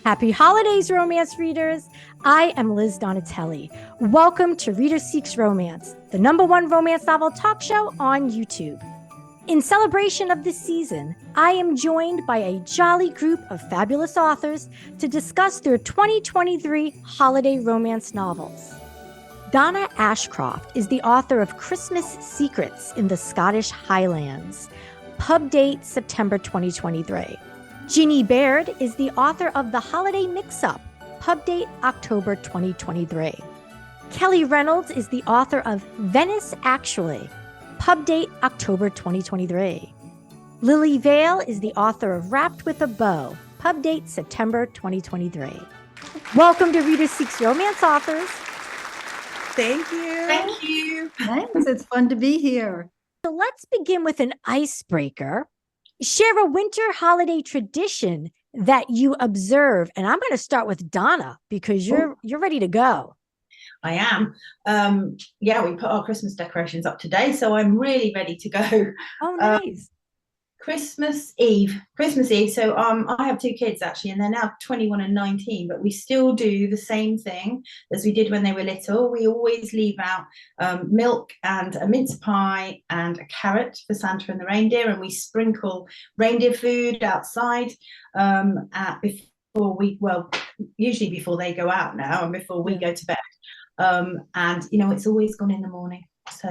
Happy holidays, romance readers. I am Liz Donatelli. Welcome to Reader Seeks Romance, the #1 romance novel talk show on YouTube. In celebration of this season, I am joined by a jolly group of fabulous authors to discuss their 2023 holiday romance novels. Donna Ashcroft is the author of Christmas Secrets in the Scottish Highlands. Pub date September 2023. Ginny Baird is the author of The Holiday Mix-Up, pub date October 2023. Kelly Reynolds is the author of Venice Actually, pub date October 2023. Lillie Vale is the author of Wrapped with a Bow, pub date September 2023. Welcome to Reader Seeks Romance, authors. Thank you. Thank you. Thanks. It's fun to be here. So let's begin with an icebreaker. Share a winter holiday tradition that you observe. And I'm going to start with Donna because you're ready to go. I am. Yeah, we put our Christmas decorations up today, so I'm really ready to go. Oh, nice. Christmas Eve. So I have 2 kids actually, and they're now 21 and 19, but we still do the same thing as we did when they were little. We always leave out milk and a mince pie and a carrot for Santa and the reindeer, and we sprinkle reindeer food outside usually before they go out now and before we go to bed. And it's always gone in the morning. So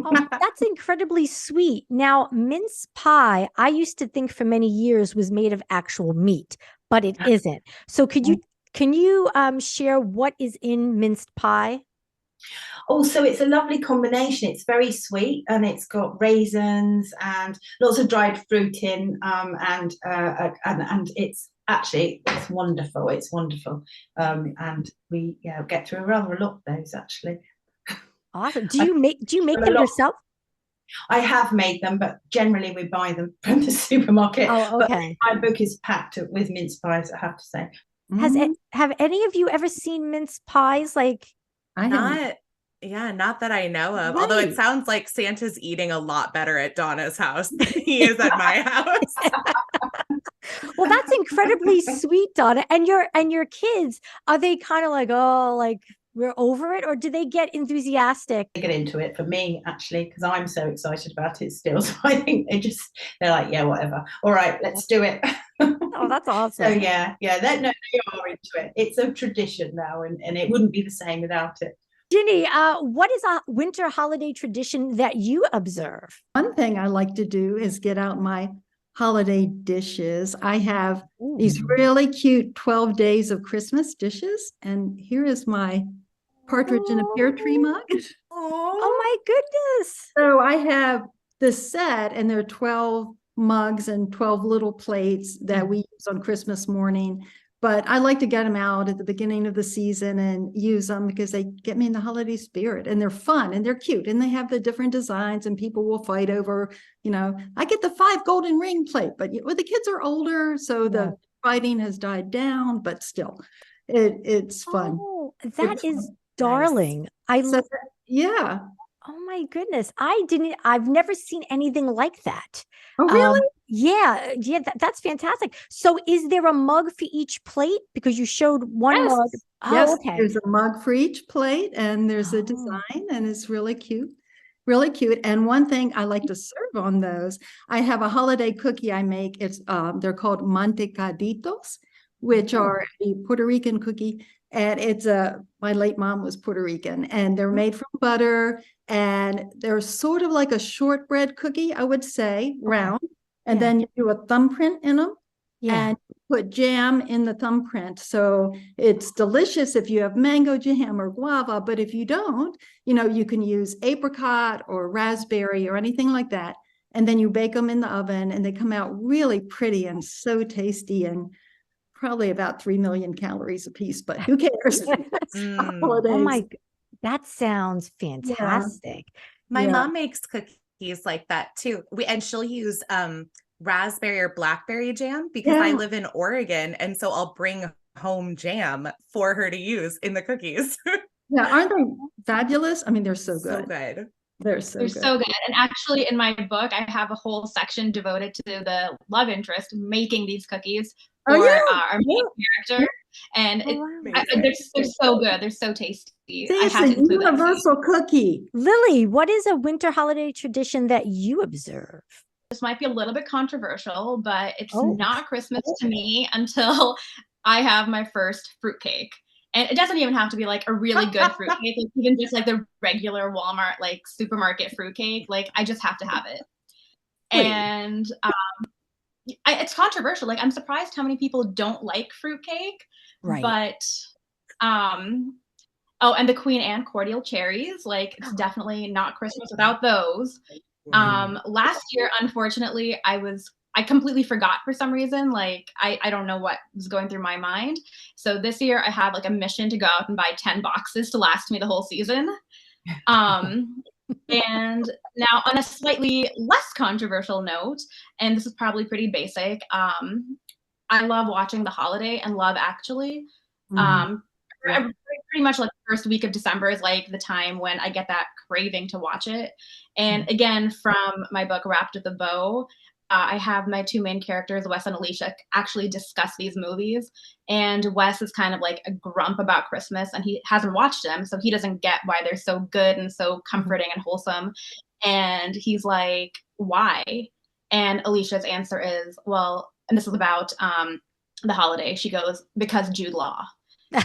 that's incredibly sweet. Now, mince pie, I used to think for many years was made of actual meat, but it isn't. So can you share what is in minced pie? Oh, so it's a lovely combination. It's very sweet and it's got raisins and lots of dried fruit in, and it's wonderful. It's wonderful. And we get through rather a lot of those actually. Awesome. Do you make them yourself? I have made them, but generally we buy them from the supermarket. Oh, okay. But my book is packed with mince pies, I have to say. Have any of you ever seen mince pies? Like, not that I know of. Right. Although it sounds like Santa's eating a lot better at Donna's house than he is at my house. Well, that's incredibly sweet, Donna. And your kids, are they kind of like, oh, like we're over it, or do they get enthusiastic? They get into it for me actually, because I'm so excited about it still. So I think they're like, yeah, whatever. All right, let's do it. Oh, that's awesome. So they are into it. It's a tradition now, and it wouldn't be the same without it. Ginny, what is a winter holiday tradition that you observe? One thing I like to do is get out my holiday dishes. I have these really cute 12 days of Christmas dishes, and here is my partridge in a pear tree mug. Oh my goodness. So I have this set, and there are 12 mugs and 12 little plates that we use on Christmas morning. But I like to get them out at the beginning of the season and use them because they get me in the holiday spirit, and they're fun and they're cute and they have the different designs, and people will fight over, I get the 5 golden ring plate, but the kids are older, so the fighting has died down, but still it's fun. Oh, that is darling. Yeah. Oh my goodness. I've never seen anything like that. Oh, really? Yeah, that's fantastic. So is there a mug for each plate? Because you showed one mug. Oh, yes, okay. There's a mug for each plate, and there's a design, and it's really cute. Really cute. And one thing I like to serve on those, I have a holiday cookie I make. It's they're called mantecaditos, which are a Puerto Rican cookie. And it's my late mom was Puerto Rican, and they're made from butter, and they're sort of like a shortbread cookie, I would say, round. And then you do a thumbprint in them, and you put jam in the thumbprint. So it's delicious if you have mango jam or guava, but if you don't, you can use apricot or raspberry or anything like that. And then you bake them in the oven, and they come out really pretty and so tasty, and probably about 3 million calories a piece, but who cares? Oh my, that sounds fantastic. Yeah. My mom makes cookies like that too. And she'll use raspberry or blackberry jam because I live in Oregon. And so I'll bring home jam for her to use in the cookies. Yeah, aren't they fabulous? I mean, they're so good. So good. They're so good. And actually in my book, I have a whole section devoted to the love interest making these cookies. Oh, for yeah. our main character. And they're so good. They're so tasty. See, I it's had a to include that. universal cookie. Lillie, what is a winter holiday tradition that you observe? This might be a little bit controversial, but it's Oh. not Christmas to me until I have my first fruitcake. And it doesn't even have to be like a really good fruitcake, like even just like the regular Walmart, like supermarket fruitcake. Like I just have to have it. Wait. And it's controversial. Like I'm surprised how many people don't like fruitcake. Right. But oh, and the Queen Anne cordial cherries, like it's definitely not Christmas without those. Last year, unfortunately, I completely forgot for some reason. Like I don't know what was going through my mind. So this year I have like a mission to go out and buy 10 boxes to last me the whole season. And now on a slightly less controversial note, and this is probably pretty basic, I love watching The Holiday and Love Actually. Pretty much like the first week of December is like the time when I get that craving to watch it. And again, from my book Wrapped with a Bow, I have my two main characters, Wes and Alicia, actually discuss these movies. And Wes is kind of like a grump about Christmas, and he hasn't watched them, so he doesn't get why they're so good and so comforting and wholesome. And he's like, why? And Alicia's answer is, well, and this is about The Holiday. She goes, because Jude Law.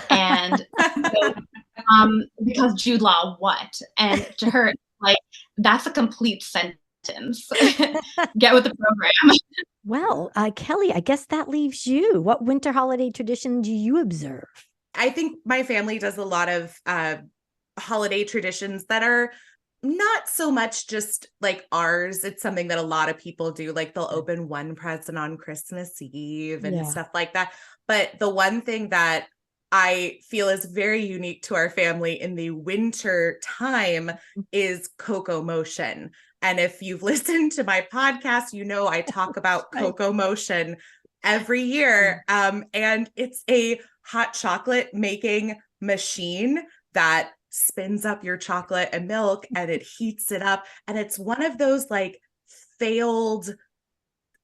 And so, because Jude Law what? And to her, like, that's a complete sentence. Get with the program. Well, Kelly, I guess that leaves you. What winter holiday tradition do you observe? I think my family does a lot of holiday traditions that are not so much just like ours. It's something that a lot of people do. Like they'll open one present on Christmas Eve and stuff like that. But the one thing that I feel is very unique to our family in the winter time is Coco Motion. And if you've listened to my podcast, you know I talk about Coco Motion every year. And it's a hot chocolate making machine that spins up your chocolate and milk and it heats it up. And it's one of those like failed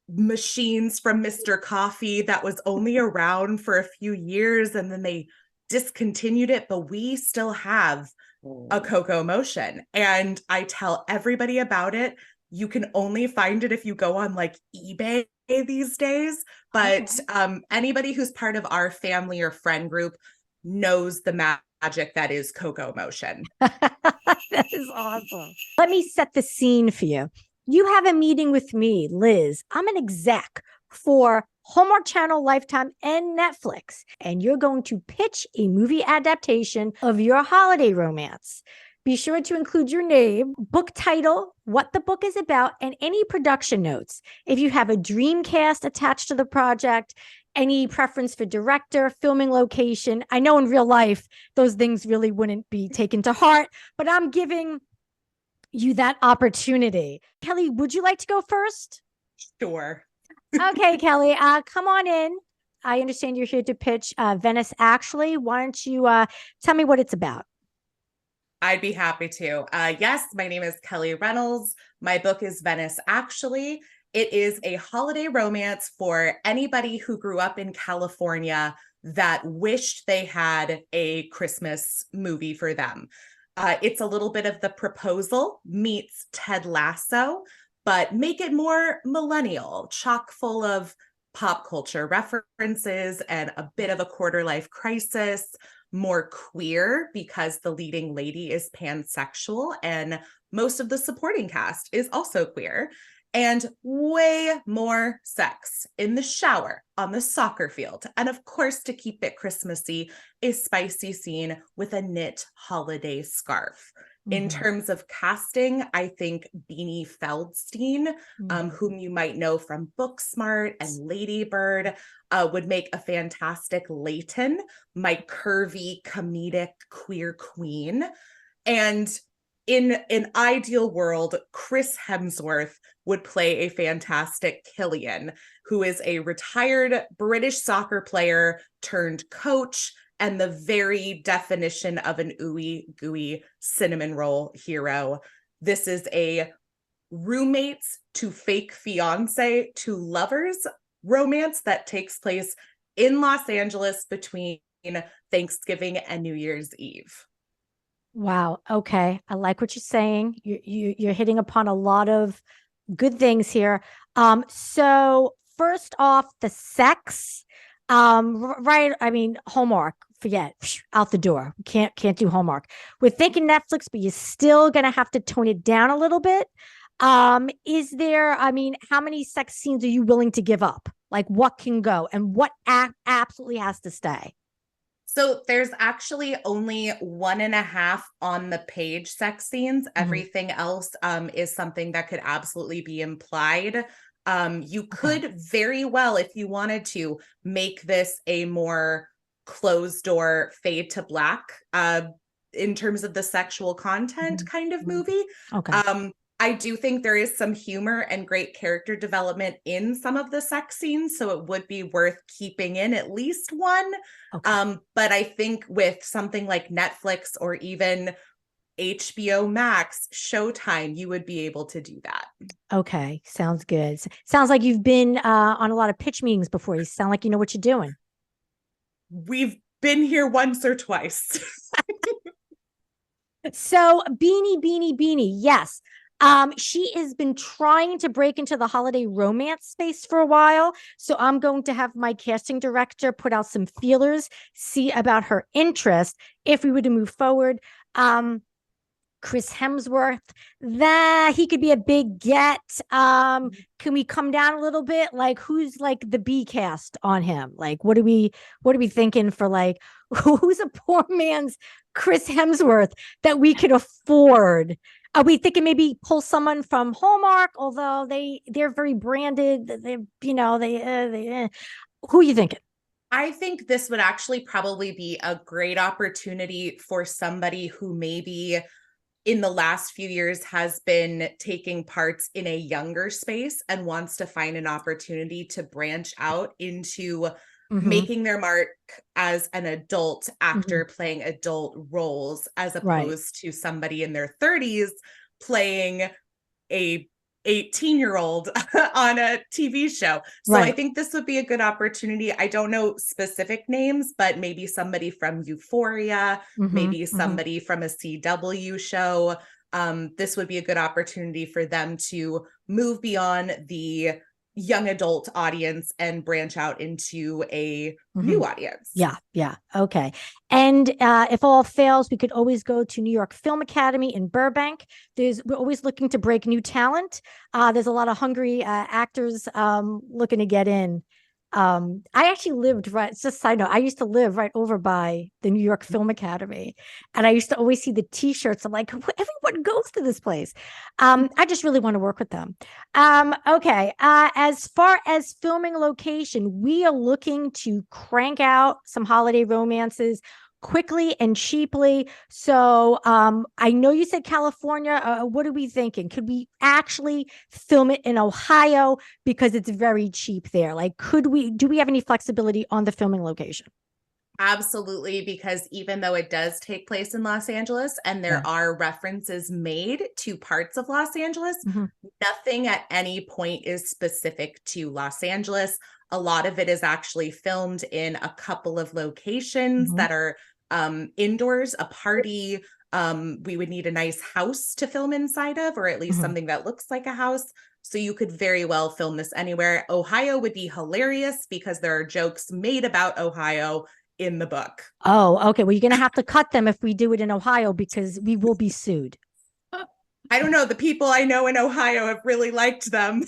machines from Mr. Coffee that was only around for a few years and then they discontinued it, but we still have a Coco Motion and I tell everybody about it. You can only find it if you go on like eBay these days, but anybody who's part of our family or friend group knows the magic that is Coco Motion. That is awesome. Let me set the scene for you. You have a meeting with me, Liz. I'm an exec for Hallmark Channel, Lifetime, and Netflix, and you're going to pitch a movie adaptation of your holiday romance. Be sure to include your name, book title, what the book is about, and any production notes. If you have a dream cast attached to the project, any preference for director, filming location. I know in real life, those things really wouldn't be taken to heart, but I'm giving you that opportunity. Kelly, would you like to go first? Sure. Okay, Kelly, come on in. I understand you're here to pitch Venice Actually. Why don't you tell me what it's about? I'd be happy to. Yes, my name is Kelly Reynolds. My book is Venice Actually. It is a holiday romance for anybody who grew up in California that wished they had a Christmas movie for them. It's a little bit of The Proposal meets Ted Lasso, but make it more millennial, chock full of pop culture references and a bit of a quarter life crisis, more queer because the leading lady is pansexual and most of the supporting cast is also queer, and way more sex in the shower, on the soccer field. And of course, to keep it Christmassy, a spicy scene with a knit holiday scarf. In terms of casting, I think Beanie Feldstein, whom you might know from Booksmart and Lady Bird, would make a fantastic Leighton, my curvy, comedic queer queen. And in an ideal world, Chris Hemsworth would play a fantastic Killian, who is a retired British soccer player turned coach and the very definition of an ooey gooey cinnamon roll hero. This is a roommates to fake fiance to lovers romance that takes place in Los Angeles between Thanksgiving and New Year's Eve. Wow. Okay. I like what you're saying. You're hitting upon a lot of good things here. So first off, the sex, right. I mean, Hallmark, forget, out the door. Can't do Hallmark. We're thinking Netflix, but you're still going to have to tone it down a little bit. Is there, I mean, how many sex scenes are you willing to give up? Like what can go and what absolutely has to stay? So there's actually only 1.5 on the page sex scenes. Everything else is something that could absolutely be implied. You could very well, if you wanted to, make this a more closed door fade to black in terms of the sexual content kind of movie. Okay. I do think there is some humor and great character development in some of the sex scenes, so it would be worth keeping in at least one. Okay. But I think with something like Netflix or even HBO Max, Showtime, you would be able to do that. Okay. Sounds good. Sounds like you've been on a lot of pitch meetings before. You sound like you know what you're doing. We've been here once or twice. So Beanie. Yes. She has been trying to break into the holiday romance space for a while. So I'm going to have my casting director put out some feelers, see about her interest if we were to move forward. Chris Hemsworth, that he could be a big get. Can we come down a little bit? Like, who's like the B cast on him? Like, what are we thinking for like, who's a poor man's Chris Hemsworth that we could afford? Are we thinking maybe pull someone from Hallmark? Although they're very branded. They who are you thinking? I think this would actually probably be a great opportunity for somebody who maybe in the last few years has been taking parts in a younger space and wants to find an opportunity to branch out into making their mark as an adult actor playing adult roles, as opposed to somebody in their 30s playing a 18-year-old on a TV show. So I think this would be a good opportunity. I don't know specific names, but maybe somebody from Euphoria, maybe somebody from a CW show. This would be a good opportunity for them to move beyond the young adult audience and branch out into a new audience. Yeah. Okay. And if all fails, we could always go to New York Film Academy in Burbank. We're always looking to break new talent. There's a lot of hungry actors looking to get in. I actually lived right, it's just a side note, I used to live right over by the New York Film Academy, and I used to always see the t-shirts. I'm like, everyone goes to this place. I just really want to work with them. Okay. As far as filming location, we are looking to crank out some holiday romances quickly and cheaply. So I know you said California. What are we thinking? Could we actually film it in Ohio because it's very cheap there? Like, do we have any flexibility on the filming location? Absolutely, because even though it does take place in Los Angeles and there are references made to parts of Los Angeles, nothing at any point is specific to Los Angeles. A lot of it is actually filmed in a couple of locations that are indoors, a party. We would need a nice house to film inside of, or at least something that looks like a house. So you could very well film this anywhere. Ohio would be hilarious because there are jokes made about Ohio in the book. Oh, okay. Well, you're going to have to cut them if we do it in Ohio because we will be sued. I don't know. The people I know in Ohio have really liked them.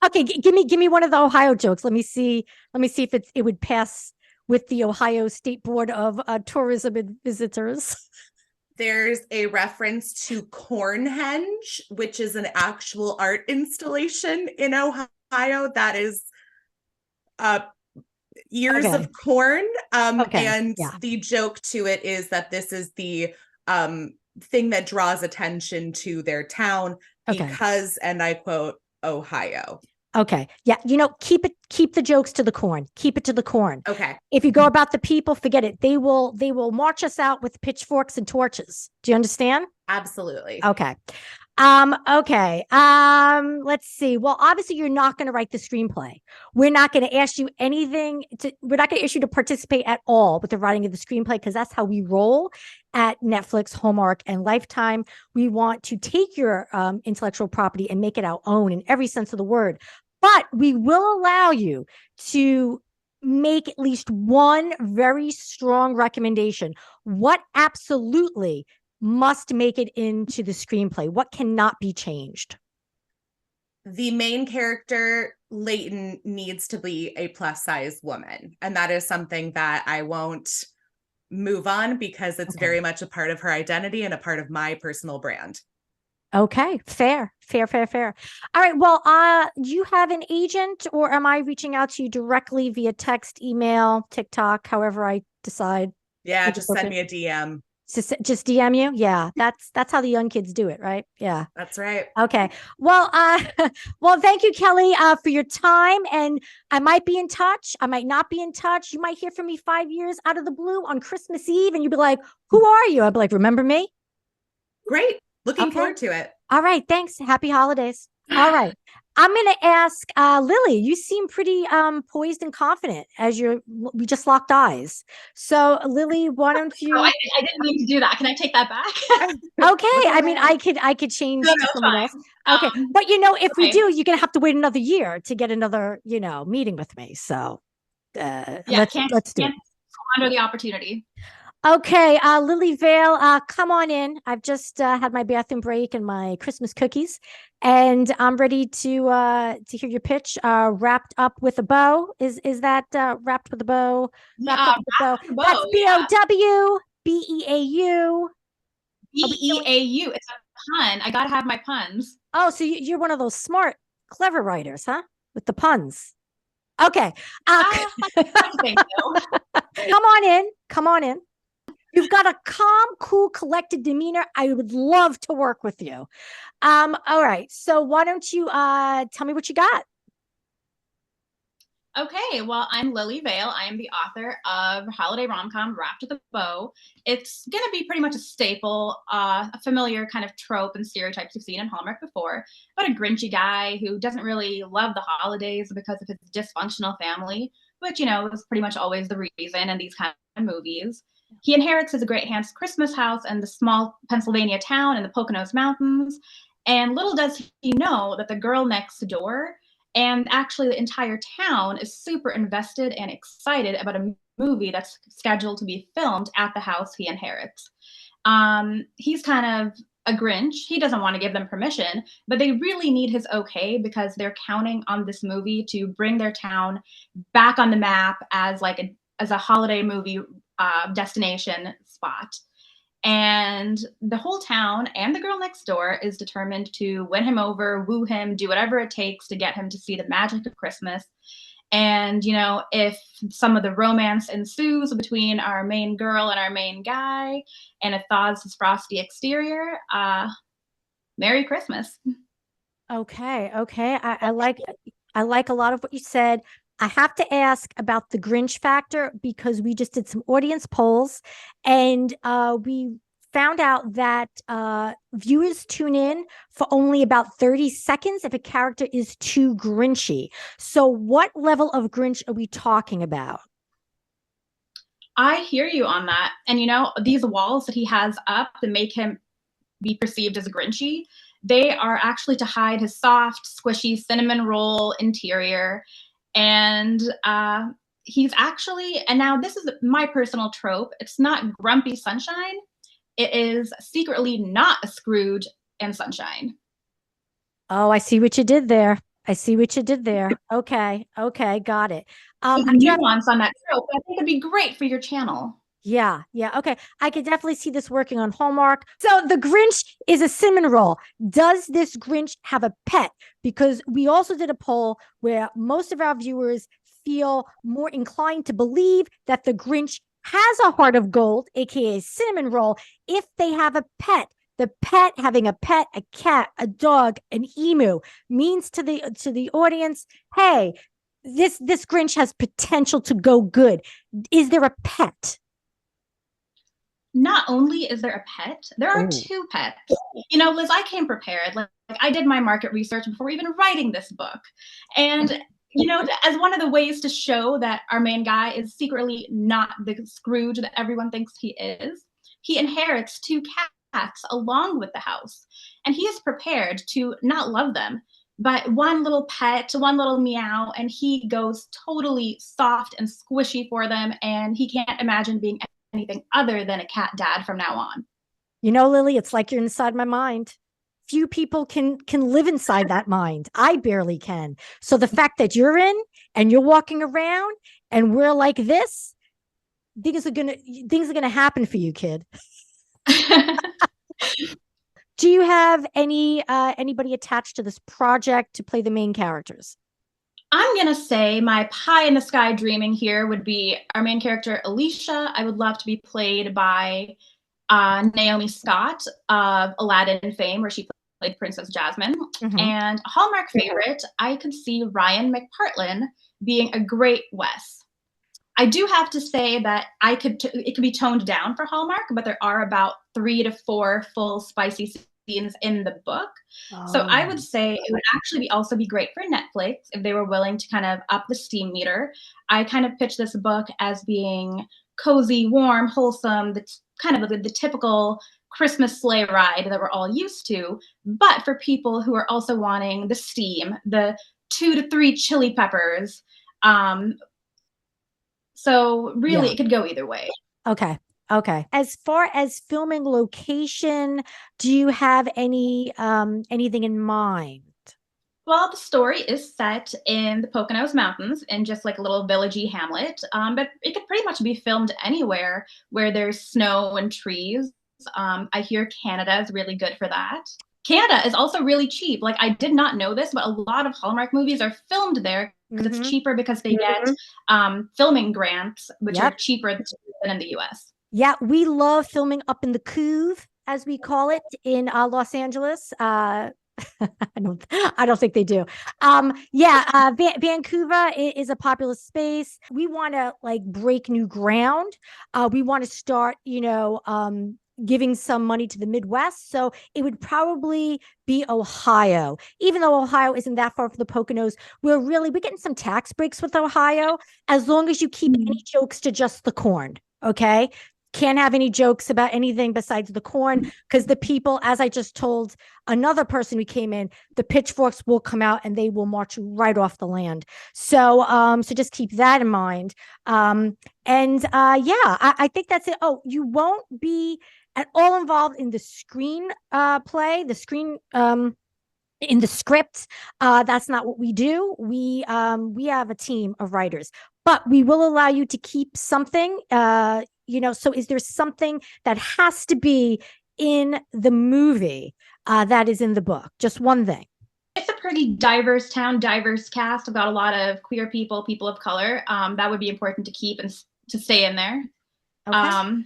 Okay, give me one of the Ohio jokes. Let me see if it would pass with the Ohio State Board of Tourism and Visitors. There's a reference to Cornhenge, which is an actual art installation in Ohio that is ears of corn. And the joke to it is that this is the thing that draws attention to their town because, and I quote, Ohio. Okay. Yeah. Keep the jokes to the corn. Keep it to the corn. Okay. If you go about the people, forget it. They will march us out with pitchforks and torches. Do you understand? Absolutely. Okay. Okay. Let's see. Well, obviously you're not going to write the screenplay. We're not going to ask you we're not going to ask you to participate at all with the writing of the screenplay because that's how we roll at Netflix, Hallmark, and Lifetime. We want to take your intellectual property and make it our own in every sense of the word. But we will allow you to make at least one very strong recommendation. What absolutely must make it into the screenplay? What cannot be changed? The main character, Leighton, needs to be a plus size woman. And that is something that I won't move on because it's very much a part of her identity and a part of my personal brand. Okay, fair. All right. Well, do you have an agent or am I reaching out to you directly via text, email, TikTok, however I decide? Yeah, just send me a DM. Just DM you? Yeah, that's how the young kids do it, right? Yeah. That's right. Okay. Well, well, thank you, Kelly, for your time. And I might be in touch. I might not be in touch. You might hear from me 5 years out of the blue on Christmas Eve, and you'd be like, "Who are you?" I'd be like, "Remember me?" Great. Looking forward to it. All right. Thanks. Happy holidays. All right. I'm going to ask Lillie, you seem pretty poised and confident as we just locked eyes. So Lillie, why don't you? Oh, I didn't mean to do that. Can I take that back? Okay. I mean, I could change to someone else. Okay. But if we do, you're going to have to wait another year to get another, meeting with me. So let's do it. Squander the opportunity. Okay, Lillie Vale, come on in. I've just had my bathroom break and my Christmas cookies, and I'm ready to hear your pitch. Wrapped up with a bow. Is that wrapped with a bow? Wrapped up with a bow. That's BOW, BEAU. BEAU. It's a pun. I gotta have my puns. Oh, so you're one of those smart, clever writers, huh? With the puns. Okay. Thank you. Come on in. You've got a calm, cool, collected demeanor. I would love to work with you. All right. So why don't you tell me what you got? Okay, well, I'm Lillie Vale. I am the author of holiday rom-com Wrapped with a Bow. It's going to be pretty much a staple, a familiar kind of trope and stereotypes you've seen in Hallmark before, about a grinchy guy who doesn't really love the holidays because of his dysfunctional family, which, is pretty much always the reason in these kind of movies. He inherits his great aunt's Christmas house in the small Pennsylvania town in the Poconos Mountains, and little does he know that the girl next door and actually the entire town is super invested and excited about a movie that's scheduled to be filmed at the house he inherits. He's kind of a Grinch. He doesn't want to give them permission, but they really need his okay because they're counting on this movie to bring their town back on the map as a holiday movie destination spot. And the whole town and the girl next door is determined to win him over, woo him, do whatever it takes to get him to see the magic of Christmas. And, if some of the romance ensues between our main girl and our main guy, and it thaws his frosty exterior, Merry Christmas. Okay. I like a lot of what you said. I have to ask about the Grinch factor because we just did some audience polls and we found out that viewers tune in for only about 30 seconds if a character is too Grinchy. So what level of Grinch are we talking about? I hear you on that. And, these walls that he has up that make him be perceived as Grinchy, they are actually to hide his soft, squishy cinnamon roll interior. And he's actually, and now this is my personal trope, it's not grumpy sunshine. It is secretly not a Scrooge and Sunshine. Oh, I see what you did there. Okay, got it. Nuance on that trope, I think it'd be great for your channel. Yeah. Okay. I could definitely see this working on Hallmark. So the Grinch is a cinnamon roll. Does this Grinch have a pet? Because we also did a poll where most of our viewers feel more inclined to believe that the Grinch has a heart of gold, aka cinnamon roll, if they have a pet. The pet, having a pet, a cat, a dog, an emu, means to the audience, hey, this Grinch has potential to go good. Is there a pet? not only is there a pet, there are two pets. You know, Liz, I came prepared. Like I did my market research before even writing this book. And, you know, as one of the ways to show that our main guy is secretly not the Scrooge that everyone thinks he is, he inherits two cats along with the house. And he is prepared to not love them, but one little pet, one little meow, and he goes totally soft and squishy for them. And he can't imagine being anything other than a cat dad from now on. You know, Lily, it's like you're inside my mind. Few people can live inside that mind. I barely can. So the fact that you're in and you're walking around and we're like this, things are gonna happen for you, kid. Do you have anybody attached to this project to play the main characters? I'm going to say my pie in the sky dreaming here would be our main character, Alicia. I would love to be played by Naomi Scott of Aladdin fame, where she played Princess Jasmine. And a Hallmark favorite, I could see Ryan McPartlin being a great Wes. I do have to say that it could be toned down for Hallmark, but there are about 3 to 4 full spicy scenes in the book. So I would say it would actually also be great for Netflix if they were willing to kind of up the steam meter. I kind of pitch this book as being cozy, warm, wholesome. That's kind of the typical Christmas sleigh ride that we're all used to. But for people who are also wanting the steam, the 2 to 3 chili peppers. So really, it could go either way. Okay. As far as filming location, do you have anything in mind? Well, the story is set in the Poconos Mountains in just like a little villagey hamlet, but it could pretty much be filmed anywhere where there's snow and trees. I hear Canada is really good for that. Canada is also really cheap. Like I did not know this, but a lot of Hallmark movies are filmed there because it's cheaper because they get filming grants, which are cheaper than in the US. Yeah, we love filming up in the Couve, as we call it, in Los Angeles. I don't think they do. Vancouver is a popular space. We want to like break new ground. We want to start, giving some money to the Midwest. So it would probably be Ohio. Even though Ohio isn't that far from the Poconos, we're getting some tax breaks with Ohio, as long as you keep any jokes to just the corn. Okay. Can't have any jokes about anything besides the corn, because the people, as I just told another person who came in, the pitchforks will come out and they will march right off the land. So just keep that in mind. I think that's it. Oh, you won't be at all involved in the screen play, the screen in the script. That's not what we do. We have a team of writers, but we will allow you to keep something. So is there something that has to be in the movie that is in the book? Just one thing. It's a pretty diverse town, diverse cast. I've got a lot of queer people of color. That would be important to keep and to stay in there. Okay.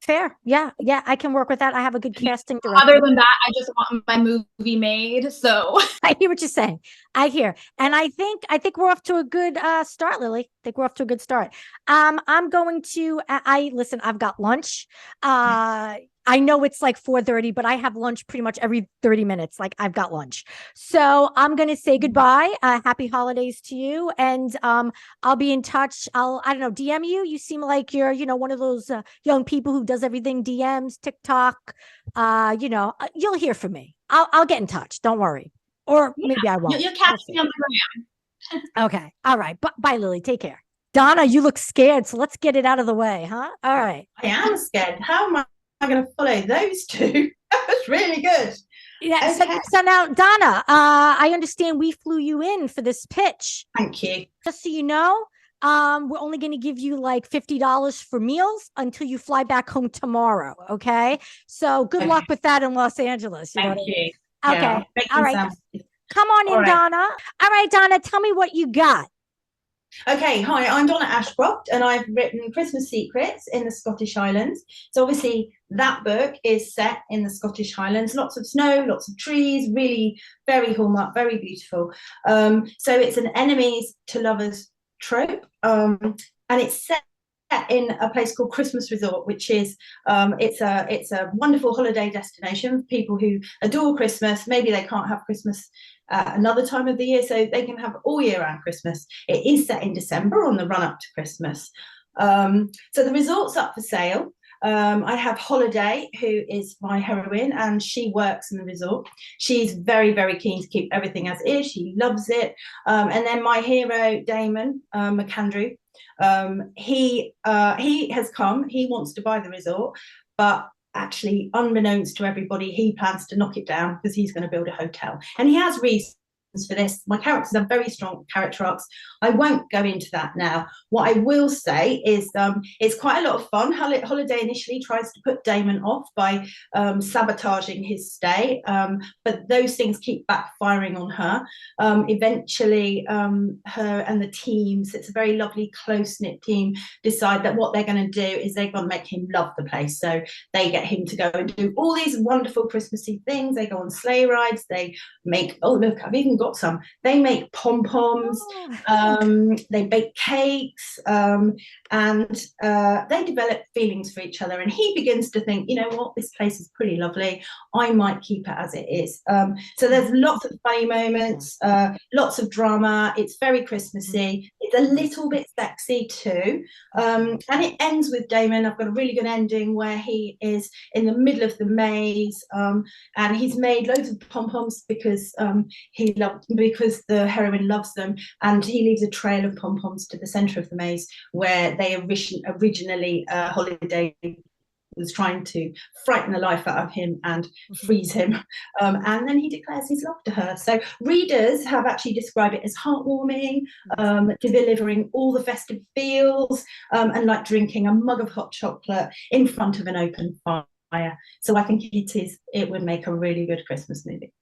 Fair. Yeah, I can work with that. I have a good casting director. Other than that, I just want my movie made. So I hear what you're saying. I hear. And I think we're off to a good start, Lily. I think we're off to a good start. I'm going to listen, I've got lunch. I know it's like 4:30, but I have lunch pretty much every 30 minutes. Like I've got lunch. So I'm going to say goodbye. Happy holidays to you. And I'll be in touch. DM you. You seem like you're, one of those young people who does everything, DMs, TikTok. You'll hear from me. I'll get in touch. Don't worry. Or maybe I won't. You'll catch me on the gram. Okay. All right. Bye, Lily. Take care. Donna, you look scared. So let's get it out of the way, huh? All right. I am scared. How am I going to follow those two? That's really good. Yeah. Okay. So now, Donna, I understand we flew you in for this pitch. Thank you. Just so you know, we're only going to give you like $50 for meals until you fly back home tomorrow. Okay. So good luck with that in Los Angeles. Thank you. Okay. Yeah, all right. Come on in, Donna. All right, Donna, tell me what you got. Okay, hi, I'm Donna Ashcroft, and I've written Christmas Secrets in the Scottish Highlands. So obviously that book is set in the Scottish Highlands, lots of snow, lots of trees, really very Hallmark, very beautiful. So it's an enemies to lovers trope, and it's set in a place called Christmas Resort, which is it's a wonderful holiday destination for people who adore Christmas. Maybe they can't have Christmas another time of the year, so they can have all year round Christmas. It is set in December on the run up to Christmas. So the resort's up for sale. I have Holiday, who is my heroine, and she works in the resort. She's very, very keen to keep everything as is. She loves it. And then my hero, Damon McAndrew, he has come. He wants to buy the resort, but actually, unbeknownst to everybody, he plans to knock it down because he's going to build a hotel. And he has reasons for this. My characters have very strong character arcs. I won't go into that now. What I will say is it's quite a lot of fun. Holiday initially tries to put Damon off by sabotaging his stay, but those things keep backfiring on her. Eventually, her and the teams, it's a very lovely, close-knit team, decide that what they're going to do is they're going to make him love the place. So they get him to go and do all these wonderful Christmassy things. They go on sleigh rides. They make, oh, look, I've even got some. They make pom-poms, they bake cakes, and they develop feelings for each other. And he begins to think, you know what, this place is pretty lovely. I might keep it as it is. So there's lots of funny moments, lots of drama. It's very Christmassy. It's a little bit sexy too. And it ends with Damon. I've got a really good ending where he is in the middle of the maze, and he's made loads of pom-poms because because the heroine loves them, and he leaves a trail of pom-poms to the center of the maze where they originally Holiday was trying to frighten the life out of him and freeze him, and then he declares his love to her. So readers have actually described it as heartwarming, delivering all the festive feels, and like drinking a mug of hot chocolate in front of an open fire. So I think it would make a really good Christmas movie.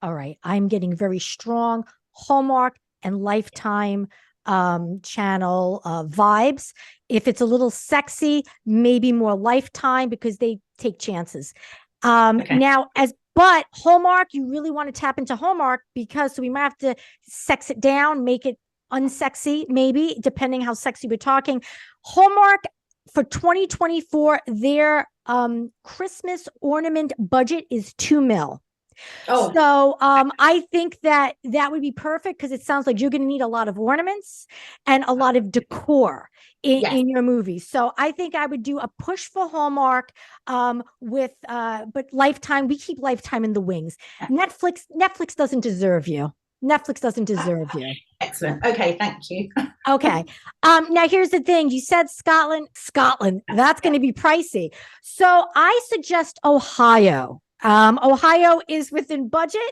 All right. I'm getting very strong Hallmark and Lifetime channel vibes. If it's a little sexy, maybe more Lifetime because they take chances. Okay. Now, but Hallmark, you really want to tap into Hallmark because so we might have to sex it down, make it unsexy, maybe, depending how sexy we're talking. Hallmark for 2024, their Christmas ornament budget is $2 million. Oh. So I think that would be perfect because it sounds like you're going to need a lot of ornaments and a lot of decor in your movie. So I think I would do a push for Hallmark but Lifetime, we keep Lifetime in the wings. Netflix doesn't deserve you. Netflix doesn't deserve you. Excellent. Okay, thank you. Okay. Now here's the thing. You said Scotland. That's going to be pricey. So I suggest Ohio. Ohio is within budget,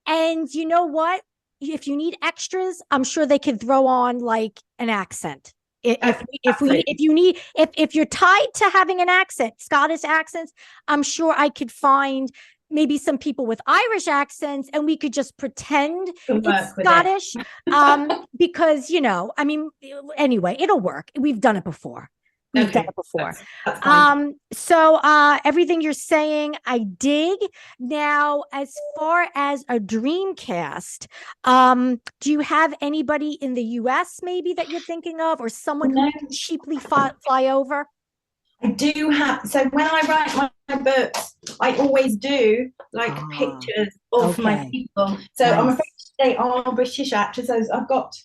and you know what? If you need extras, I'm sure they could throw on like an accent. If you're tied to having an accent, Scottish accents, I'm sure I could find maybe some people with Irish accents, and we could just pretend it's Scottish. Because I mean, anyway, it'll work. We've done it before. We've done it before. That's so everything you're saying, I dig. Now, as far as a dream cast, do you have anybody in the US maybe that you're thinking of, or someone who can cheaply fly over? I do have. So when I write my books, I always do like pictures of my people. So nice. I'm afraid they are British actors. I've got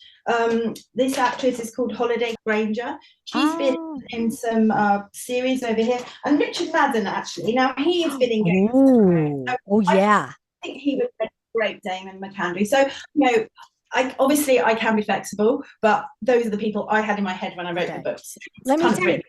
this actress is called Holiday Granger. She's been in some series over here, and Richard Madden actually. Now he has been engaged. I think he would be a great Damon McAndrew. So I can be flexible, but those are the people I had in my head when I wrote the books. Let me tell you,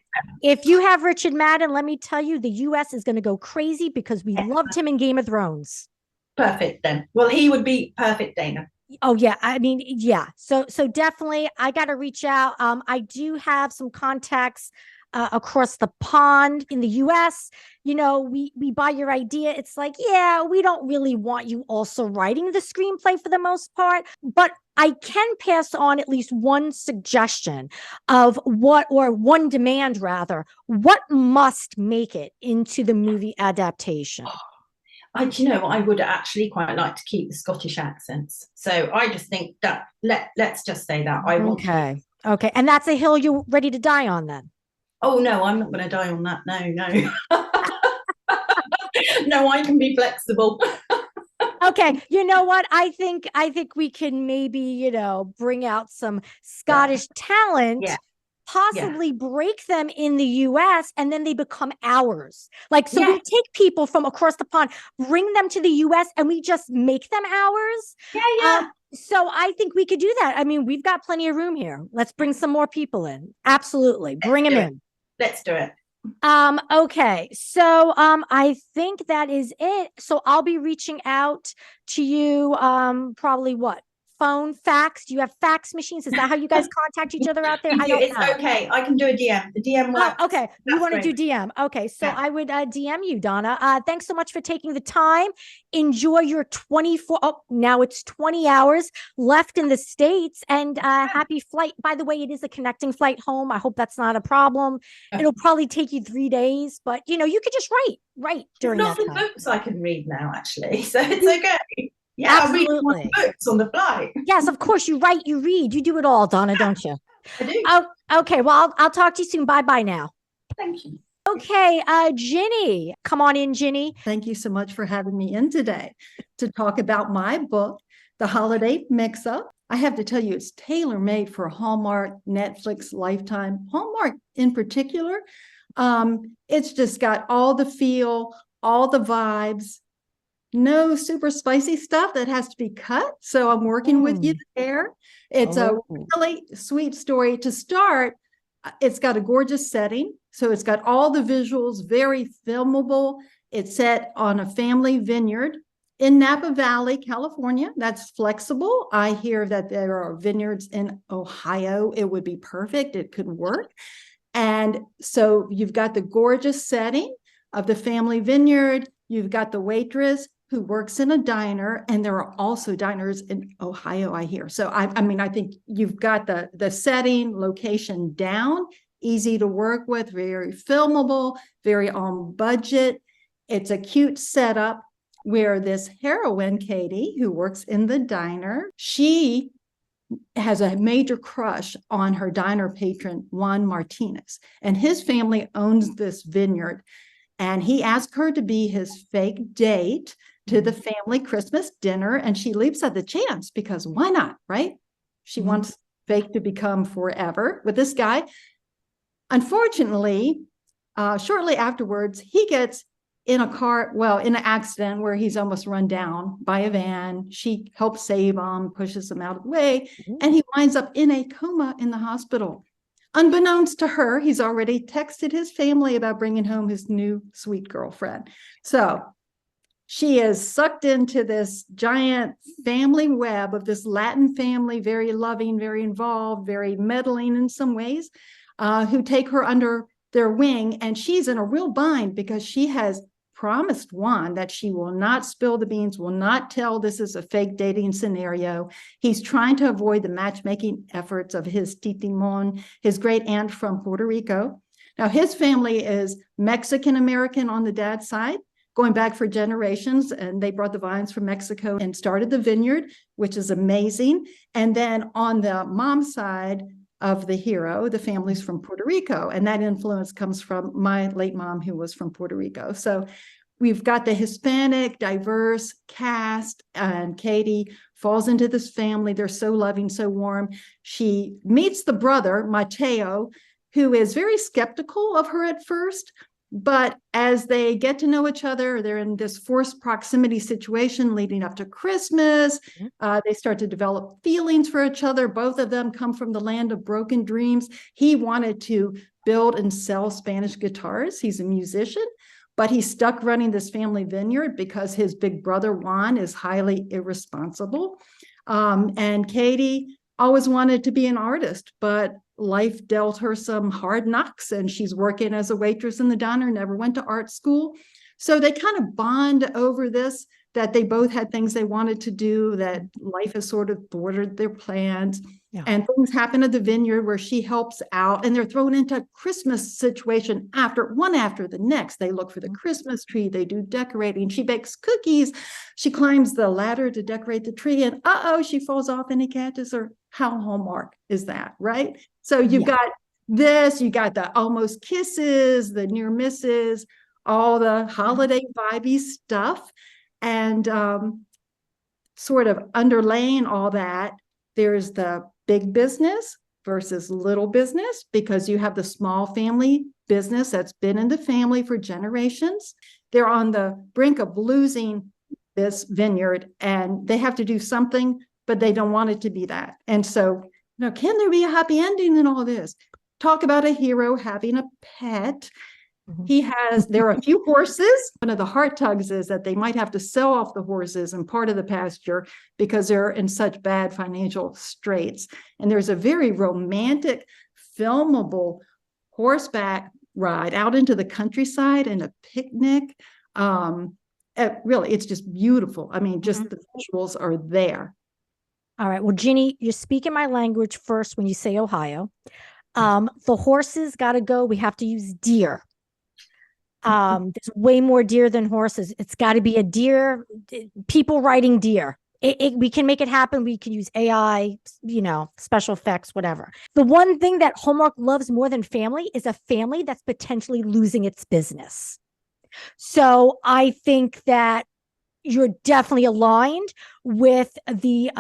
if you have Richard Madden, let me tell you, the US is going to go crazy because we loved him in Game of Thrones. Perfect then. Well, he would be perfect, Dana. Oh yeah, I mean, yeah. So definitely, I got to reach out. I do have some contacts across the pond in the US. We buy your idea. It's like, yeah, we don't really want you also writing the screenplay for the most part, but I can pass on at least one suggestion of one demand rather, what must make it into the movie adaptation. I would actually quite like to keep the Scottish accents. So I just think that let's just say that I want Okay. And that's a hill you're ready to die on then? Oh, no, I'm not going to die on that. No, no. No, I can be flexible. Okay, you know what? I think we can maybe, bring out some Scottish talent, Yeah. possibly break them in the US, and then they become ours. Like, so we Yeah. take people from across the pond, bring them to the US, and we just make them ours. Yeah. So I think we could do that. I mean, we've got plenty of room here. Let's bring some more people in. Absolutely. Bring them in. Let's do it. Okay. So I think that is it. So I'll be reaching out to you probably what? Phone, fax? Do you have fax machines? Is that how you guys contact each other out there? I don't It's know. okay. I can do a DM. The DM works. Oh, okay. You want to do great. DM. Okay. So Yeah. I would DM you, Donna. Thanks so much for taking the time. Enjoy your 24. Oh, now it's 20 hours left in the States, and happy flight. By the way, it is a connecting flight home. I hope that's not a problem. It'll probably take you 3 days, but you could just write during There's that lots of time. books I can read now, actually. So it's okay. Yeah, Absolutely. I'll read books on the flight. Yes, of course. You write, you read, you do it all, Donna, don't you? I do. Oh, okay. Well, I'll talk to you soon. Bye now. Thank you. Okay, Ginny, come on in, Ginny. Thank you so much for having me in today to talk about my book, The Holiday Mix-Up. I have to tell you, it's tailor-made for Hallmark, Netflix, Lifetime, Hallmark in particular. It's just got all the feel, all the vibes, no super spicy stuff that has to be cut. So I'm working with you there. It's a really sweet story. To start, it's got a gorgeous setting. So it's got all the visuals, very filmable. It's set on a family vineyard in Napa Valley, California. That's flexible. I hear that there are vineyards in Ohio. It would be perfect. It could work. And so you've got the gorgeous setting of the family vineyard. You've got the waitress who works in a diner, and there are also diners in Ohio, I hear. So I mean, I think you've got the setting, location down, easy to work with, very filmable, very on budget. It's a cute setup where this heroine, Katie, who works in the diner, she has a major crush on her diner patron, Juan Martinez, and his family owns this vineyard. And he asked her to be his fake date to the family Christmas dinner, and she leaps at the chance because why not, right? She wants fake to become forever with this guy. Unfortunately, shortly afterwards, he gets in an accident where he's almost run down by a van. She helps save him, pushes him out of the way, and he winds up in a coma in the hospital. Unbeknownst to her, he's already texted his family about bringing home his new sweet girlfriend. So she is sucked into this giant family web of this Latin family, very loving, very involved, very meddling in some ways, who take her under their wing. And she's in a real bind because she has promised Juan that she will not spill the beans, will not tell this is a fake dating scenario. He's trying to avoid the matchmaking efforts of his titimon, his great aunt from Puerto Rico. Now, his family is Mexican-American on the dad's side, going back for generations, and they brought the vines from Mexico and started the vineyard, which is amazing. And then on the mom's side of the hero, the family's from Puerto Rico, and that influence comes from my late mom, who was from Puerto Rico. So we've got the Hispanic, diverse cast, and Katie falls into this family. They're so loving, so warm. She meets the brother, Mateo, who is very skeptical of her at first, but as they get to know each other, they're in this forced proximity situation leading up to Christmas. They start to develop feelings for each other. Both of them come from the land of broken dreams. He wanted to build and sell Spanish guitars. He's a musician, but he's stuck running this family vineyard because his big brother, Juan, is highly irresponsible. And Katie always wanted to be an artist, but life dealt her some hard knocks, and she's working as a waitress in the diner, never went to art school. So they kind of bond over this, that they both had things they wanted to do, that life has sort of thwarted their plans. Yeah. And things happen at the vineyard where she helps out, and they're thrown into a Christmas situation one after the next. They look for the Christmas tree, they do decorating, she bakes cookies, she climbs the ladder to decorate the tree, and she falls off and he catches her. how Hallmark is that, right? So you've got this, you got the almost kisses, the near misses, all the holiday vibey stuff. And sort of underlaying all that, there's the big business versus little business, because you have the small family business that's been in the family for generations. They're on the brink of losing this vineyard and they have to do something, but they don't want it to be that. And so, can there be a happy ending in all this? Talk about a hero having a pet. There are a few horses. One of the heart tugs is that they might have to sell off the horses and part of the pasture because they're in such bad financial straits. And there's a very romantic, filmable horseback ride out into the countryside and a picnic. Really, it's just beautiful. I mean, just the visuals are there. All right. Well, Ginny, you're speaking my language first when you say Ohio. The horses got to go. We have to use deer. There's way more deer than horses. It's got to be a deer, people riding deer. We can make it happen. We can use AI, special effects, whatever. The one thing that Hallmark loves more than family is a family that's potentially losing its business. So I think that you're definitely aligned with the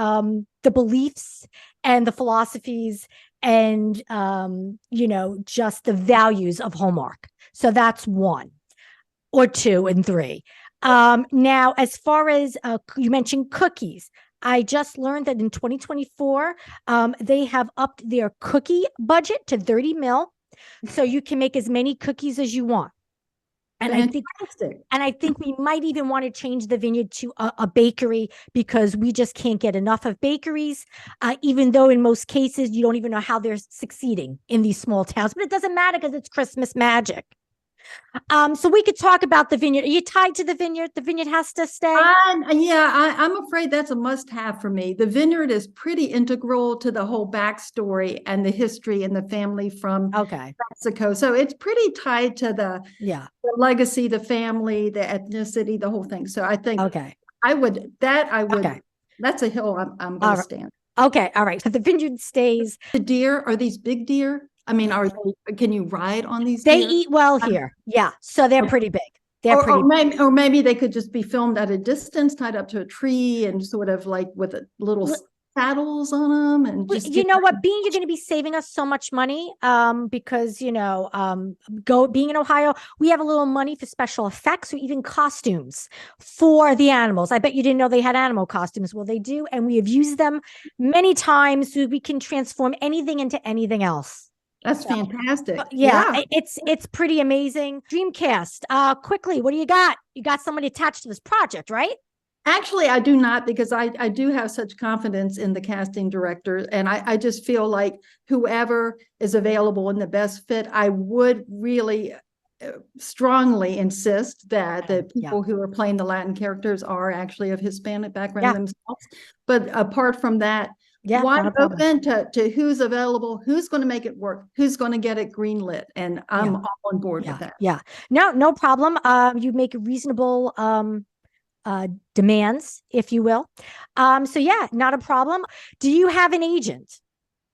beliefs and the philosophies and, just the values of Hallmark. So that's 1 or 2 and 3. Now, as far as you mentioned cookies, I just learned that in 2024, they have upped their cookie budget to 30 mil. So you can make as many cookies as you want. And I think we might even want to change the vineyard to a bakery because we just can't get enough of bakeries, even though in most cases you don't even know how they're succeeding in these small towns. But it doesn't matter because it's Christmas magic. So we could talk about the vineyard. Are you tied to the vineyard? The vineyard has to stay? I'm afraid that's a must-have for me. The vineyard is pretty integral to the whole backstory and the history and the family from Mexico. So it's pretty tied to the legacy, the family, the ethnicity, the whole thing. So I think that's a hill I'm going to stand. Okay. All right. So the vineyard stays. The deer, are these big deer? I mean, can you ride on these They deer? eat well here. Yeah. So they're pretty big. Or maybe they could just be filmed at a distance, tied up to a tree and sort of like with little saddles on them. And just you know what, you're going to be saving us so much money because, being in Ohio, we have a little money for special effects or even costumes for the animals. I bet you didn't know they had animal costumes. Well, they do. And we have used them many times so we can transform anything into anything else. That's fantastic. It's pretty amazing. Dreamcast, quickly, what do you got? You got somebody attached to this project, right? Actually, I do not, because I do have such confidence in the casting director. And I just feel like whoever is available and the best fit, I would really strongly insist that the people who are playing the Latin characters are actually of Hispanic background themselves. But apart from that, wide open to who's available, who's going to make it work, who's going to get it greenlit, and I'm all on board with that. Yeah, no problem. You make reasonable demands, if you will. Not a problem. Do you have an agent?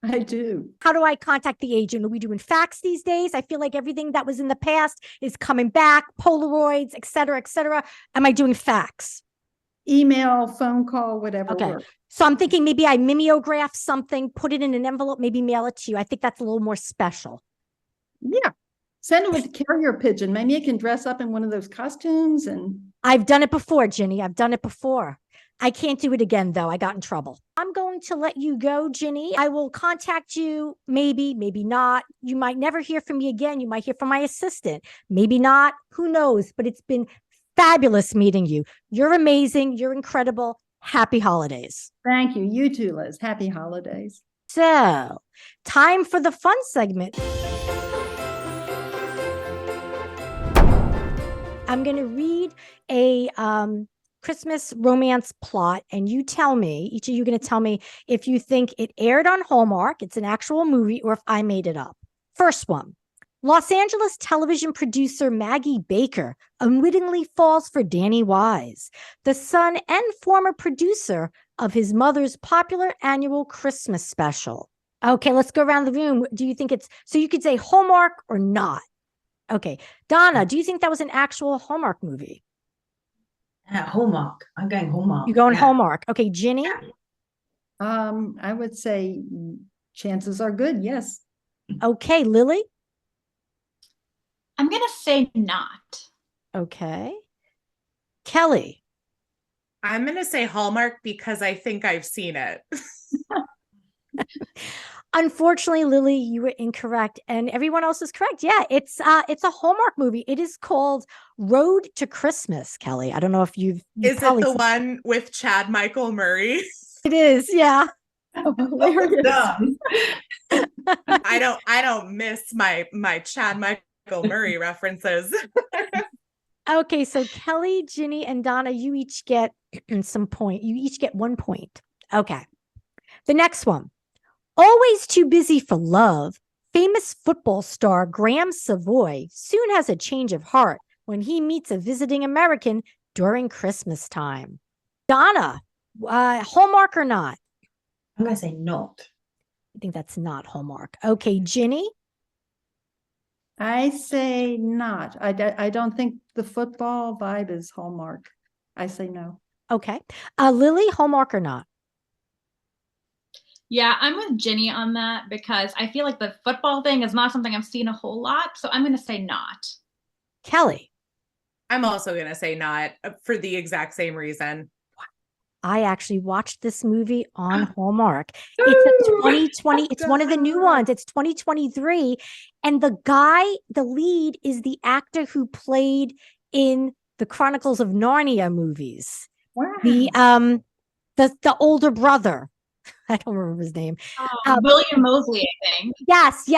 I do. How do I contact the agent? Are we doing fax these days? I feel like everything that was in the past is coming back, Polaroids, et cetera, et cetera. Am I doing fax? Email, phone call, whatever works. So I'm thinking maybe I mimeograph something, put it in an envelope, maybe mail it to you. I think that's a little more special. Yeah. Send it with a carrier pigeon. Maybe you can dress up in one of those costumes. And I've done it before, Ginny. I've done it before. I can't do it again, though. I got in trouble. I'm going to let you go, Ginny. I will contact you. Maybe not. You might never hear from me again. You might hear from my assistant. Maybe not. Who knows? But it's been fabulous meeting you. You're amazing. You're incredible. Happy holidays. Thank you. You too, Liz. Happy holidays. So, time for the fun segment. I'm going to read a Christmas romance plot, and you tell me, each of you are going to tell me if you think it aired on Hallmark, it's an actual movie, or if I made it up. First one. Los Angeles television producer Maggie Baker unwittingly falls for Danny Wise, the son and former producer of his mother's popular annual Christmas special. Okay, let's go around the room. Do you think so you could say Hallmark or not? Okay. Donna, do you think that was an actual Hallmark movie? Hallmark. I'm going Hallmark. You're going Hallmark. Okay, Ginny? I would say chances are good, yes. Okay, Lillie? I'm going to say not. Okay. Kelly? I'm going to say Hallmark because I think I've seen it. Unfortunately, Lillie, you were incorrect, and everyone else is correct. Yeah, it's a Hallmark movie. It is called Road to Christmas, Kelly. I don't know if you've Is it the one with Chad Michael Murray? It is, yeah. Done. I don't miss my Chad Michael Murray references. Okay, so Kelly, Ginny, and Donna, you each get some point. You each get 1 point. Okay. The next one. Always too busy for love, famous football star Graham Savoy soon has a change of heart when he meets a visiting American during Christmas time. Donna, Hallmark or not? I'm going to say not. I think that's not Hallmark. Okay, Ginny? I say not. I don't think the football vibe is Hallmark. I say no. Okay. Lillie, Hallmark or not? Yeah, I'm with Ginny on that because I feel like the football thing is not something I've seen a whole lot. So I'm going to say not. Kelly? I'm also going to say not for the exact same reason. I actually watched this movie on Hallmark. It's a 2020. It's one of the new ones. It's 2023. And the lead is the actor who played in the Chronicles of Narnia movies. Wow. The older brother. I don't remember his name. William Moseley, I think. Yes.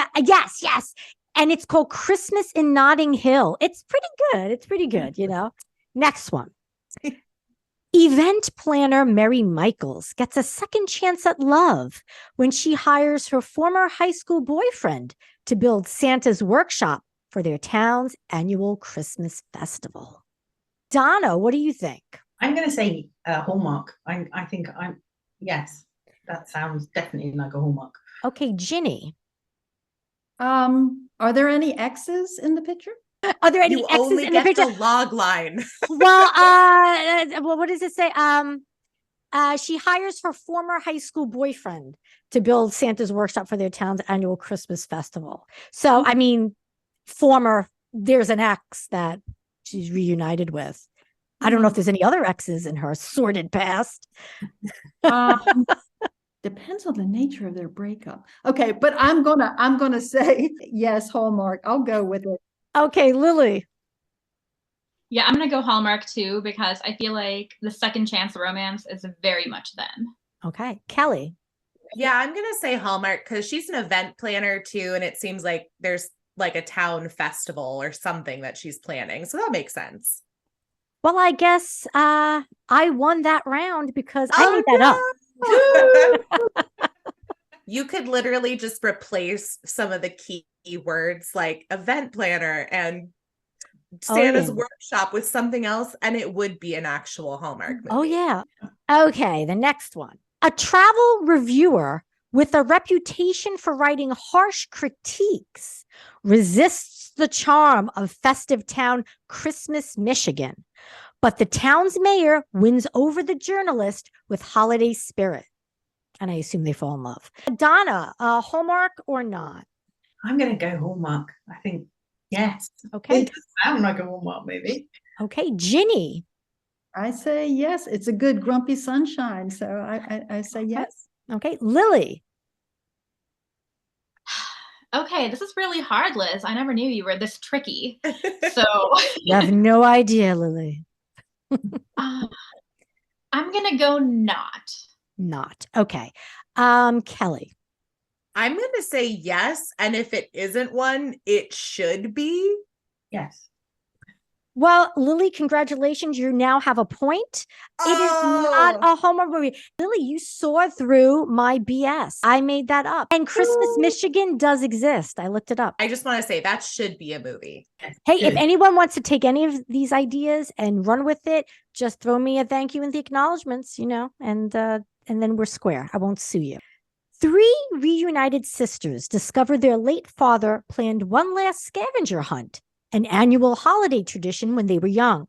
And it's called Christmas in Notting Hill. It's pretty good, you know. Next one. Event planner Mary Michaels gets a second chance at love when she hires her former high school boyfriend to build Santa's workshop for their town's annual Christmas festival. Donna, what do you think? I'm going to say Hallmark. I think yes, that sounds definitely like a Hallmark. Okay, Ginny. Are there any X's in the picture? Are there any you X's only in the get picture? the log line. Well, what does it say? She hires her former high school boyfriend to build Santa's workshop for their town's annual Christmas festival. So, I mean, there's an X that she's reunited with. I don't know if there's any other X's in her sordid past. Depends on the nature of their breakup. Okay, but I'm gonna say yes, Hallmark. I'll go with it. Okay, Lillie. Yeah, I'm going to go Hallmark too because I feel like the second chance romance is very much them. Okay, Kelly. Yeah, I'm going to say Hallmark because she's an event planner too. And it seems like there's like a town festival or something that she's planning. So that makes sense. Well, I guess I won that round because I made that up. You could literally just replace some of the key words like event planner and Santa's workshop with something else, and it would be an actual Hallmark movie. Oh, yeah. Okay, the next one. A travel reviewer with a reputation for writing harsh critiques resists the charm of festive town Christmas, Michigan. But the town's mayor wins over the journalist with holiday spirit. And I assume they fall in love. Donna, Hallmark or not? I'm going to go Hallmark. I think yes. Okay. It does sound like a Hallmark movie. Okay, Ginny. I say yes. It's a good grumpy sunshine. So I say yes. Okay, Lillie. Okay, this is really hard, Liz. I never knew you were this tricky. So You have no idea, Lillie. I'm gonna go not. Not. Okay. Kelly. I'm going to say yes. And if it isn't one, it should be. Yes. Well, Lillie, congratulations. You now have a point. It is not a Hallmark movie. Lillie, you saw through my BS. I made that up. And Christmas Michigan does exist. I looked it up. I just want to say that should be a movie. Hey, if anyone wants to take any of these ideas and run with it, just throw me a thank you in the acknowledgments, and then we're square. I won't sue you. 3 reunited sisters discover their late father planned one last scavenger hunt, an annual holiday tradition when they were young.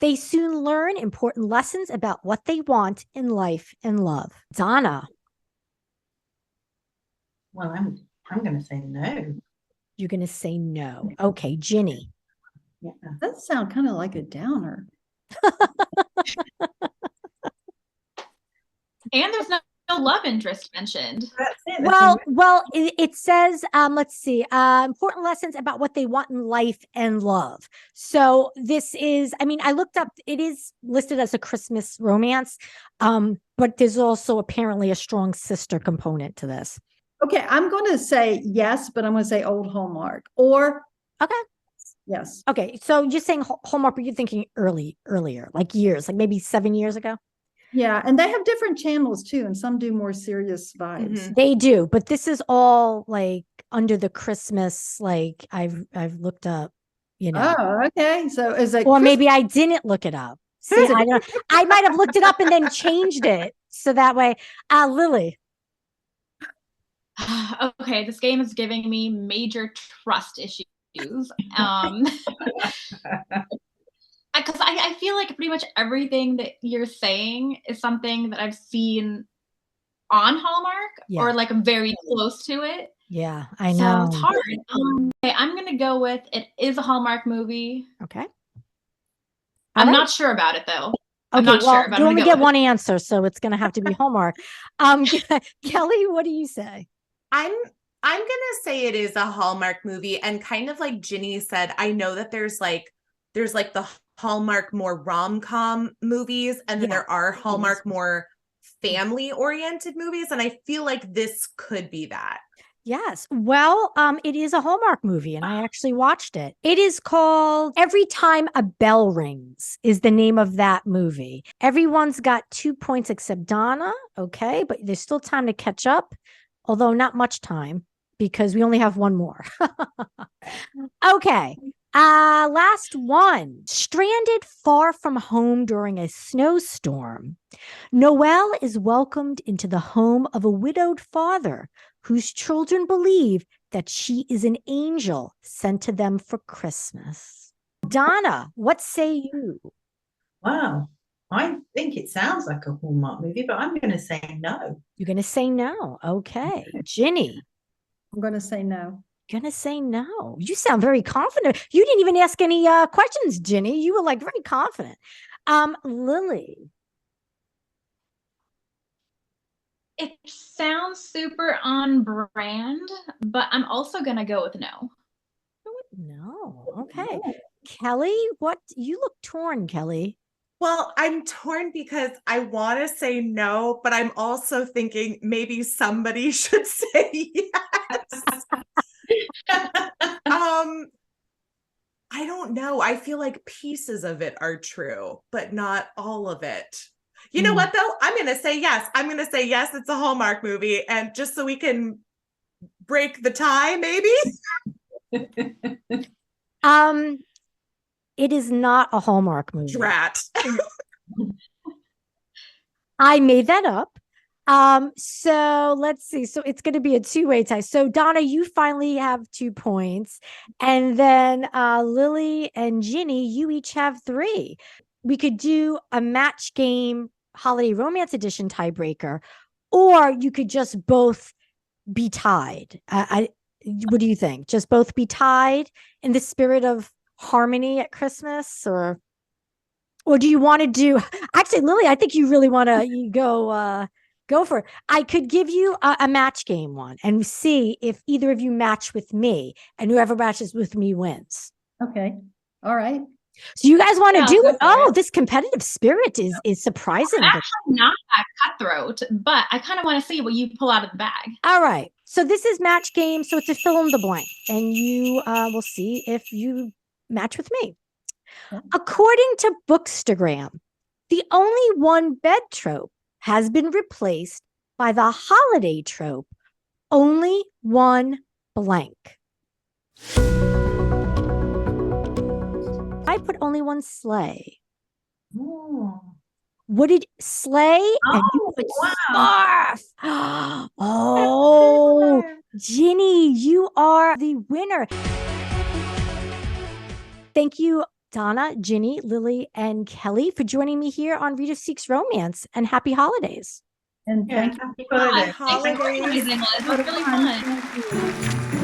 They soon learn important lessons about what they want in life and love. Donna. Well, I'm going to say no. You're going to say no. Okay, Ginny. Yeah. That sounds kind of like a downer. And there's no love interest mentioned. That's it. Well, it says, let's see, important lessons about what they want in life and love. So this is, I looked up, it is listed as a Christmas romance, but there's also apparently a strong sister component to this. Okay, I'm going to say yes, but I'm going to say old Hallmark or Okay. yes. Okay, so you're saying Hallmark, but you're thinking earlier, like years, like maybe 7 years ago? Yeah, and they have different channels too, and some do more serious vibes. Mhm. They do, but this is all like under the Christmas, like I've looked up, Oh, okay. So is it or maybe I didn't look it up. See, I don't. I might have looked it up and then changed it so that way. Lillie. Okay, this game is giving me major trust issues. Because I feel like pretty much everything that you're saying is something that I've seen on Hallmark or like very close to it. Yeah, I know. So it's hard. Okay, I'm gonna go with it is a Hallmark movie. Okay. I'm not sure about it though. I'm Okay, not well, sure, but you I'm only gonna get go with one answer, so it's going to have to be Hallmark. Kelly, what do you say? I'm gonna say it is a Hallmark movie, and kind of like Ginny said, I know that there's like the Hallmark more rom-com movies, and then there are Hallmark more family-oriented movies, and I feel like this could be that. Yes. Well, it is a Hallmark movie, and I actually watched it. It is called Every Time a Bell Rings is the name of that movie. Everyone's got 2 points except Donna. Okay, but there's still time to catch up, although not much time because we only have one more. Okay. Last one. Stranded far from home during a snowstorm, Noelle is welcomed into the home of a widowed father whose children believe that she is an angel sent to them for Christmas. Donna, what say you? Wow. I think it sounds like a Hallmark movie, but I'm going to say no. You're going to say no. Okay. Ginny. I'm going to say no. Going to say no. You sound very confident. You didn't even ask any questions, Ginny. You were like very confident. Lillie. it sounds super on brand, but I'm also gonna go with no. No. Okay. Kelly, what you look torn, Kelly. Well, I'm torn because I want to say no, but I'm also thinking maybe somebody should say yes. I don't know. I feel like pieces of it are true, but not all of it. You know what, though? I'm going to say yes. I'm going to say yes, it's a Hallmark movie. And just so we can break the tie, maybe? It is not a Hallmark movie. Drat. I made that up. So let's see. So it's going to be a two-way tie. So Donna, you finally have 2 points. And then Lillie and Ginny, you each have 3. We could do a match game holiday romance edition tiebreaker, or you could just both be tied. What do you think? Just both be tied in the spirit of harmony at Christmas, or do you want to do, actually, Lillie, I think you really want to go for it. I could give you a match game one and see if either of you match with me, and whoever matches with me wins. Okay. All right. So you guys want to do it? Oh, this competitive spirit is surprising. I'm actually not that cutthroat, but I kind of want to see what you pull out of the bag. All right. So this is match game. So it's a fill in the blank, and you will see if you match with me. According to Bookstagram, the only one bed trope has been replaced by the holiday trope, only one blank. I put only one sleigh. Oh. What did sleigh? And you put scarf. Oh, Ginny, you are the winner. Thank you, Donna, Ginny, Lillie, and Kelly for joining me here on Reader Seeks Romance, and happy holidays. And thank you. Thanks for organizing, Liz. It was really fun.